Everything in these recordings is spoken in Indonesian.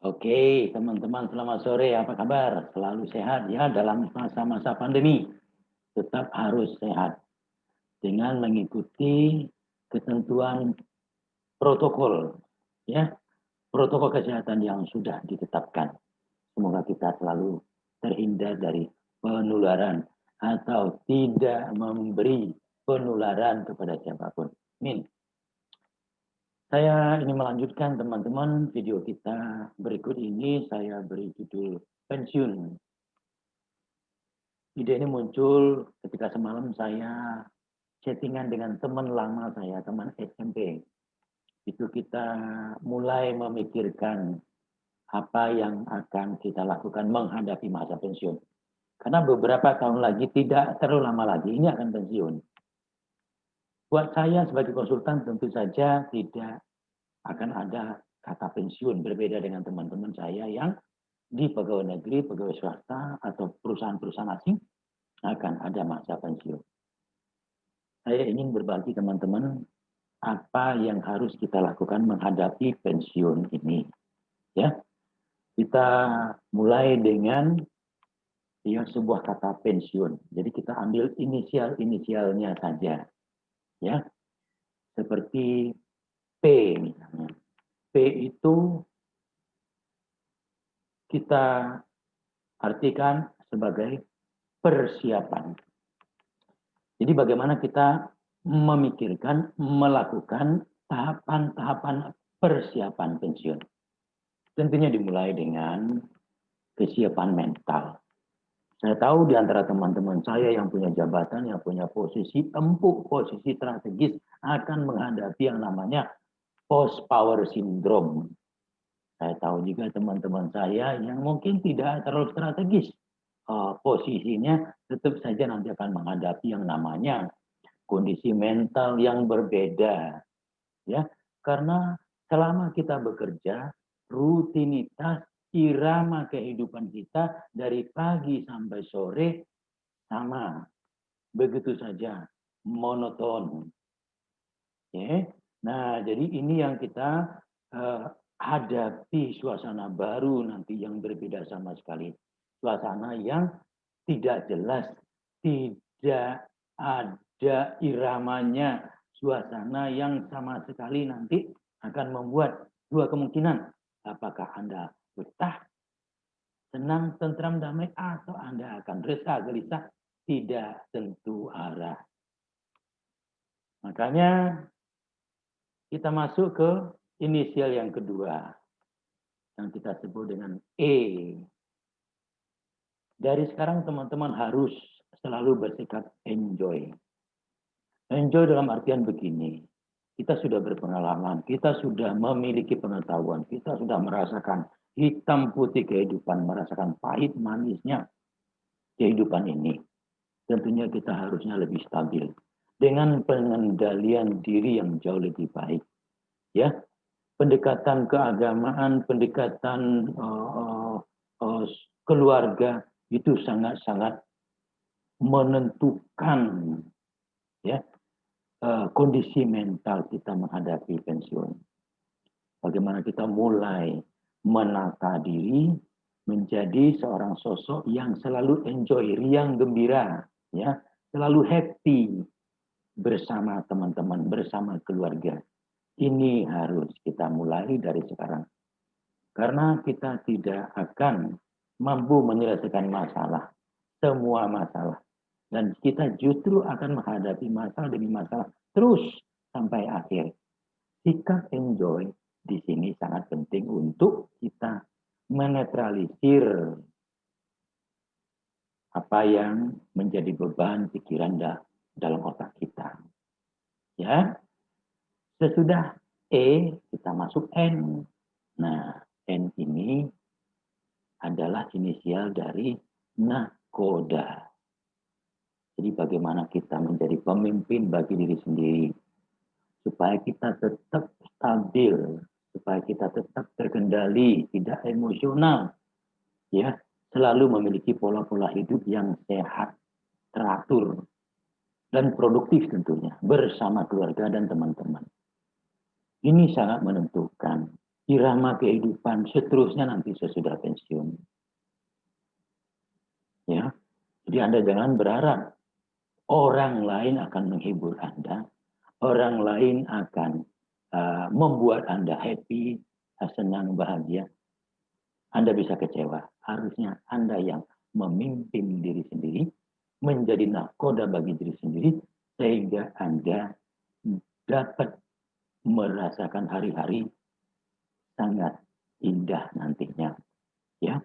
Oke, teman-teman selamat sore. Apa kabar? Selalu sehat ya dalam masa-masa pandemi. Tetap harus sehat dengan mengikuti ketentuan protokol ya, protokol kesehatan yang sudah ditetapkan. Semoga kita selalu terhindar dari penularan atau tidak memberi penularan kepada siapapun. Amin. Saya ini melanjutkan teman-teman video kita berikut ini saya beri judul pensiun. Ide ini muncul ketika semalam saya chattingan dengan teman lama saya, teman SMP. Itu kita mulai memikirkan apa yang akan kita lakukan menghadapi masa pensiun. Karena beberapa tahun lagi, tidak terlalu lama lagi, ini akan pensiun. Buat saya sebagai konsultan tentu saja tidak akan ada kata pensiun, berbeda dengan teman-teman saya yang di pegawai negeri, pegawai swasta, atau perusahaan-perusahaan asing akan ada masa pensiun. Saya ingin berbagi teman-teman apa yang harus kita lakukan menghadapi pensiun ini. Ya, kita mulai dengan sebuah kata pensiun. Jadi kita ambil inisial-inisialnya saja. Ya, seperti P misalnya. P itu kita artikan sebagai persiapan. Jadi bagaimana kita memikirkan, melakukan tahapan-tahapan persiapan pensiun. Tentunya dimulai dengan kesiapan mental. Saya tahu di antara teman-teman saya yang punya jabatan, yang punya posisi empuk, posisi strategis, akan menghadapi yang namanya post power syndrome. Saya tahu juga teman-teman saya yang mungkin tidak terlalu strategis posisinya, tetap saja nanti akan menghadapi yang namanya kondisi mental yang berbeda, ya, karena selama kita bekerja, rutinitas irama kehidupan kita dari pagi sampai sore sama, begitu saja, monoton. Ya. Nah, jadi ini yang kita hadapi suasana baru nanti yang berbeda sama sekali. Suasana yang tidak jelas, tidak ada iramanya, suasana yang sama sekali nanti akan membuat dua kemungkinan. Apakah Anda betah, senang, tentram, damai, atau Anda akan resah, gelisah, tidak tentu arah. Makanya kita masuk ke inisial yang kedua, yang kita sebut dengan E. Dari sekarang teman-teman harus selalu bersikap enjoy. Enjoy dalam artian begini, kita sudah berpengalaman, kita sudah memiliki pengetahuan, kita sudah merasakan hitam putih kehidupan, merasakan pahit manisnya kehidupan ini. Tentunya kita harusnya lebih stabil dengan pengendalian diri yang jauh lebih baik. Ya, pendekatan keagamaan, pendekatan keluarga itu sangat-sangat menentukan ya kondisi mental kita menghadapi pensiun. Bagaimana kita mulai menata diri menjadi seorang sosok yang selalu enjoy, riang gembira, ya, selalu happy bersama teman-teman, bersama keluarga. Ini harus kita mulai dari sekarang. Karena kita tidak akan mampu menyelesaikan masalah, semua masalah. Dan kita justru akan menghadapi masalah demi masalah terus sampai akhir. Sikap enjoy di sini sangat penting untuk kita menetralisir apa yang menjadi beban pikiran dalam otak kita. Ya, sesudah E kita masuk N. Nah, N ini adalah inisial dari nakoda. Jadi bagaimana kita menjadi pemimpin bagi diri sendiri supaya kita tetap stabil, supaya kita tetap terkendali, tidak emosional, ya, selalu memiliki pola-pola hidup yang sehat, teratur, dan produktif tentunya bersama keluarga dan teman-teman. Ini sangat menentukan. irama kehidupan seterusnya nanti sesudah pensiun. Ya, jadi Anda jangan berharap orang lain akan menghibur Anda, orang lain akan membuat Anda happy, senang, bahagia. Anda bisa kecewa. Harusnya Anda yang memimpin diri sendiri, menjadi nahkoda bagi diri sendiri, sehingga Anda dapat merasakan hari-hari sangat indah nantinya. Ya,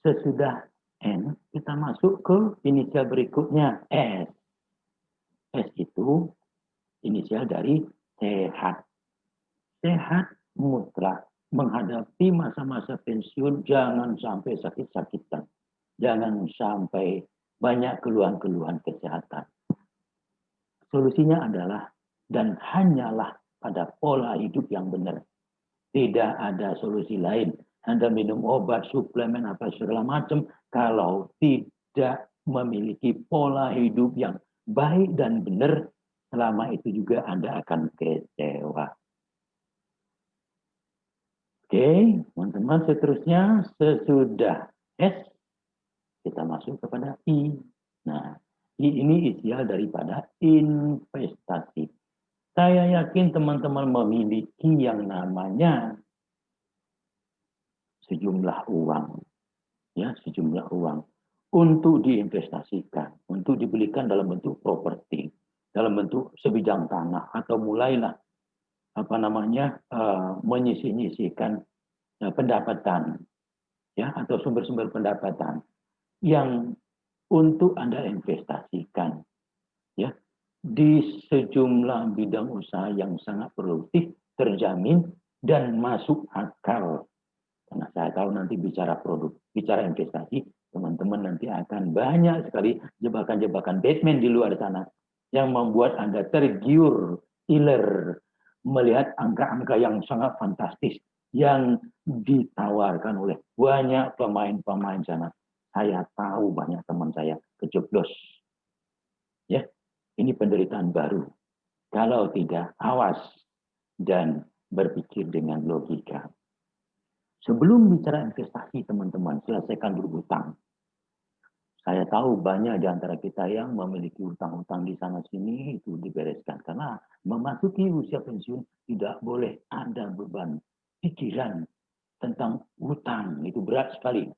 sesudah N, kita masuk ke inisial berikutnya, S. S itu inisial dari sehat. Sehat mutlak. Menghadapi masa-masa pensiun, jangan sampai sakit-sakitan. Jangan sampai banyak keluhan-keluhan kesehatan. Solusinya adalah, dan hanyalah pada pola hidup yang benar. Tidak ada solusi lain. Anda minum obat, suplemen, apa segala macam, kalau tidak memiliki pola hidup yang baik dan benar, selama itu juga Anda akan kecewa. Oke, teman-teman, seterusnya sesudah S, kita masuk kepada I. Nah, I ini inisial daripada investasi. Saya yakin teman-teman memiliki yang namanya sejumlah uang, ya, sejumlah uang untuk diinvestasikan, untuk dibelikan dalam bentuk properti, dalam bentuk sebidang tanah, atau mulailah menyisih-nyisihkan pendapatan, ya, atau sumber-sumber pendapatan yang untuk Anda investasikan, ya, di sejumlah bidang usaha yang sangat produktif, terjamin, dan masuk akal. Karena saya tahu nanti bicara produk, bicara investasi, teman-teman nanti akan banyak sekali jebakan-jebakan Batman di luar sana yang membuat Anda tergiur, iler, melihat angka-angka yang sangat fantastis yang ditawarkan oleh banyak pemain-pemain sana. Saya tahu banyak teman saya kejeblos. Ya, ini penderitaan baru. Kalau tidak, awas dan berpikir dengan logika. Sebelum bicara investasi, teman-teman, selesaikan dulu hutang. Saya tahu banyak di antara kita yang memiliki hutang-hutang di sana-sini, itu dibereskan. Karena memasuki usia pensiun tidak boleh ada beban pikiran tentang hutang. Itu berat sekali.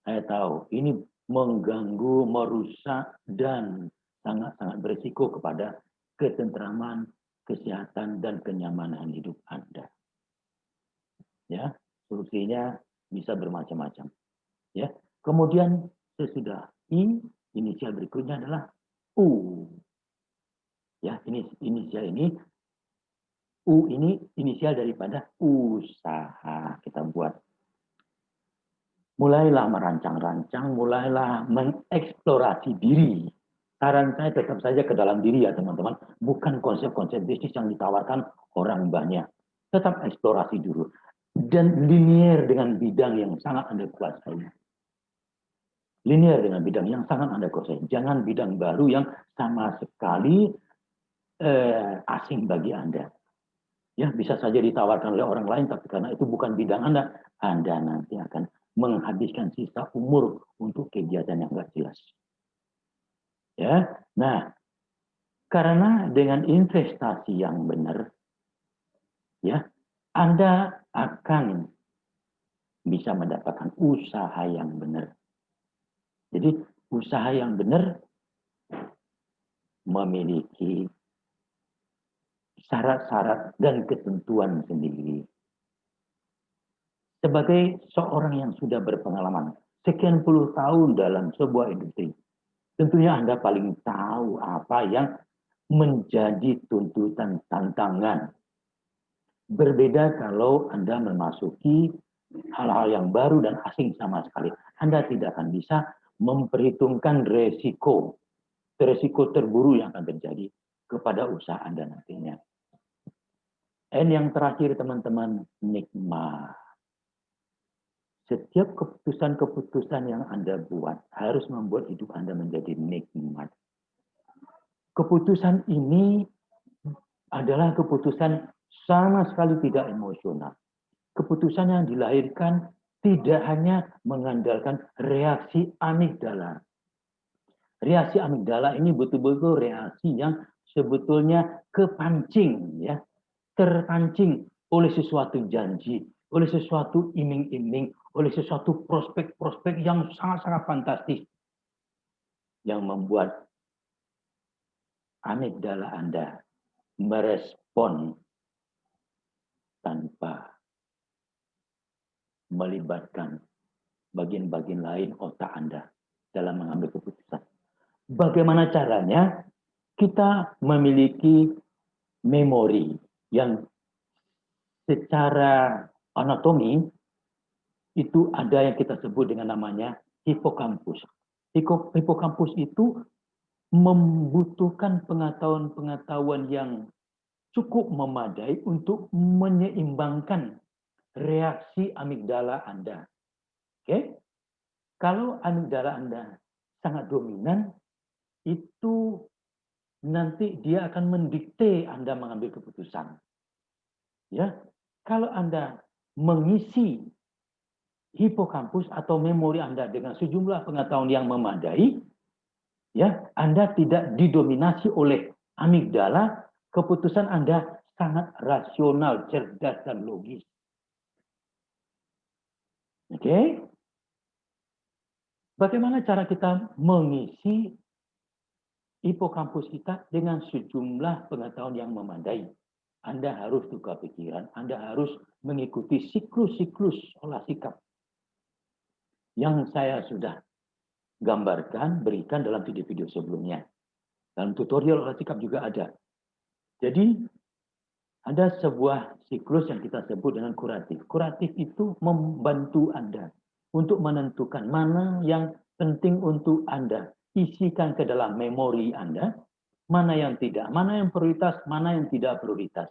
Saya tahu ini mengganggu, merusak, dan sangat-sangat berisiko kepada ketentraman, kesehatan, dan kenyamanan hidup Anda. Ya, solusinya bisa bermacam-macam. Ya, kemudian sesudah I, inisial berikutnya adalah U. Ya, ini inisial ini U ini inisial daripada usaha kita buat. Mulailah merancang-rancang, mulailah mengeksplorasi diri. Saran saya tetap saja ke dalam diri ya teman-teman, bukan konsep-konsep bisnis yang ditawarkan orang banyak. Tetap eksplorasi dulu. Dan linier dengan bidang yang sangat Anda kuasai. Linier dengan bidang yang sangat Anda kuasai. Jangan bidang baru yang sama sekali asing bagi Anda. Ya, bisa saja ditawarkan oleh orang lain, tapi karena itu bukan bidang Anda, Anda nanti akan menghabiskan sisa umur untuk kegiatan yang nggak jelas. Ya, nah, karena dengan investasi yang benar, ya, Anda akan bisa mendapatkan usaha yang benar. Jadi, usaha yang benar memiliki syarat-syarat dan ketentuan sendiri. Sebagai seorang yang sudah berpengalaman sekian puluh tahun dalam sebuah industri, tentunya Anda paling tahu apa yang menjadi tuntutan tantangan. Berbeda kalau Anda memasuki hal-hal yang baru dan asing sama sekali. Anda tidak akan bisa memperhitungkan resiko terburuk yang akan terjadi kepada usaha Anda nantinya. Dan yang terakhir teman-teman, nikmat. Setiap keputusan-keputusan yang Anda buat harus membuat hidup Anda menjadi nikmat. Keputusan ini adalah keputusan sama sekali tidak emosional. Keputusan yang dilahirkan tidak hanya mengandalkan reaksi amigdala. Reaksi amigdala ini betul-betul reaksi yang sebetulnya kepancing, ya, terpancing oleh sesuatu janji, oleh sesuatu iming-iming, oleh sesuatu prospek-prospek yang sangat-sangat fantastis yang membuat amigdala Anda merespon tanpa melibatkan bagian-bagian lain otak Anda dalam mengambil keputusan. Bagaimana caranya? Kita memiliki memori yang secara anatomi itu ada yang kita sebut dengan namanya hipokampus. Hipokampus itu membutuhkan pengetahuan-pengetahuan yang cukup memadai untuk menyeimbangkan reaksi amigdala Anda. Oke? Kalau amigdala Anda sangat dominan, itu nanti dia akan mendikte Anda mengambil keputusan. Ya, kalau Anda mengisi hipokampus atau memori Anda dengan sejumlah pengetahuan yang memadai, ya, Anda tidak didominasi oleh amigdala, keputusan Anda sangat rasional, cerdas, dan logis. Oke? Bagaimana cara kita mengisi hipokampus kita dengan sejumlah pengetahuan yang memadai? Anda harus tukar pikiran, Anda harus mengikuti siklus-siklus olah sikap yang saya sudah gambarkan, berikan dalam video-video sebelumnya. Dalam tutorial olah sikap juga ada. Jadi, ada sebuah siklus yang kita sebut dengan kuratif. Kuratif itu membantu Anda untuk menentukan mana yang penting untuk Anda isikan ke dalam memori Anda, mana yang tidak, mana yang prioritas, mana yang tidak prioritas.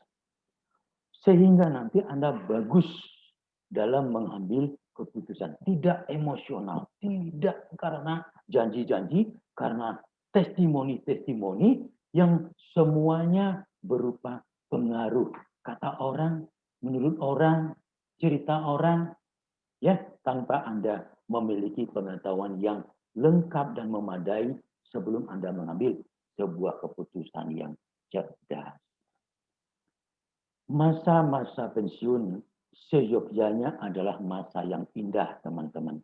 Sehingga nanti Anda bagus dalam mengambil keputusan. Tidak emosional, tidak karena janji-janji, karena testimoni-testimoni yang semuanya berupa pengaruh. Kata orang, menurut orang, cerita orang, ya, tanpa Anda memiliki pengetahuan yang lengkap dan memadai sebelum Anda mengambil sebuah keputusan yang cerdas. Masa-masa pensiun seyogyanya adalah masa yang indah, teman-teman.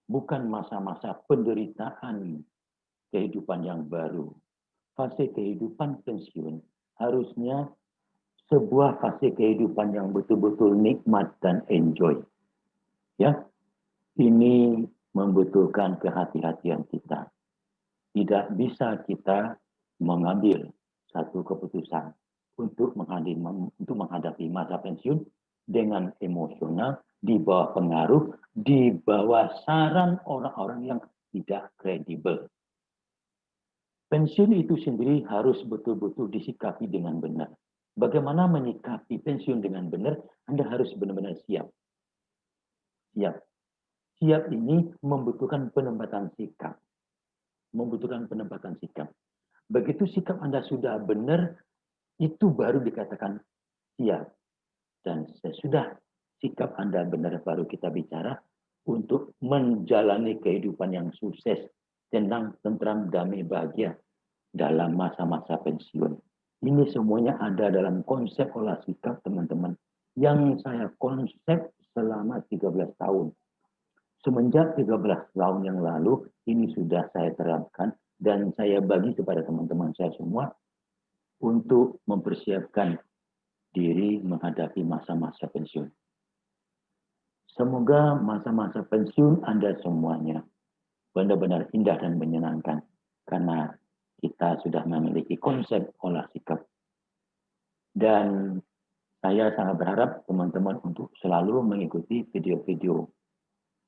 Bukan masa-masa penderitaan kehidupan yang baru. Fase kehidupan pensiun harusnya sebuah fase kehidupan yang betul-betul nikmat dan enjoy. Ya, ini membutuhkan kehati-hatian kita. Tidak bisa kita mengambil satu keputusan untuk menghadapi masa pensiun dengan emosional, di bawah pengaruh, di bawah saran orang-orang yang tidak kredibel. Pensiun itu sendiri harus betul-betul disikapi dengan benar. Bagaimana menyikapi pensiun dengan benar? Anda harus benar-benar siap. Siap. Siap ini membutuhkan penempatan sikap. Membutuhkan penempatan sikap. Begitu sikap Anda sudah benar, itu baru dikatakan siap. Dan sesudah sikap Anda benar, baru kita bicara untuk menjalani kehidupan yang sukses, tenang, tentram, damai, bahagia dalam masa-masa pensiun. Ini semuanya ada dalam konsep olah sikap, teman-teman, yang saya konsep selama 13 tahun. Semenjak 13 tahun yang lalu, ini sudah saya terapkan dan saya bagi kepada teman-teman saya semua untuk mempersiapkan diri menghadapi masa-masa pensiun. Semoga masa-masa pensiun Anda semuanya benar-benar indah dan menyenangkan karena kita sudah memiliki konsep olah sikap. Dan saya sangat berharap teman-teman untuk selalu mengikuti video-video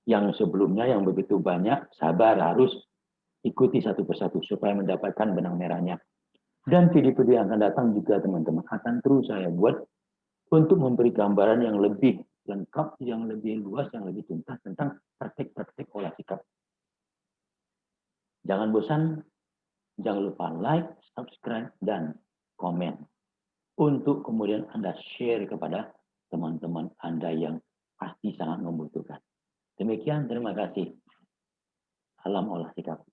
yang sebelumnya yang begitu banyak, sabar, harus ikuti satu persatu supaya mendapatkan benang merahnya. Dan video-video yang akan datang juga teman-teman akan terus saya buat untuk memberi gambaran yang lebih lengkap, yang lebih luas, yang lebih tuntas tentang praktik-praktik olah sikap. Jangan bosan, jangan lupa like, subscribe, dan komen. untuk kemudian Anda share kepada teman-teman Anda yang pasti sangat membutuhkan. Demikian, terima kasih. Salam olah sikap.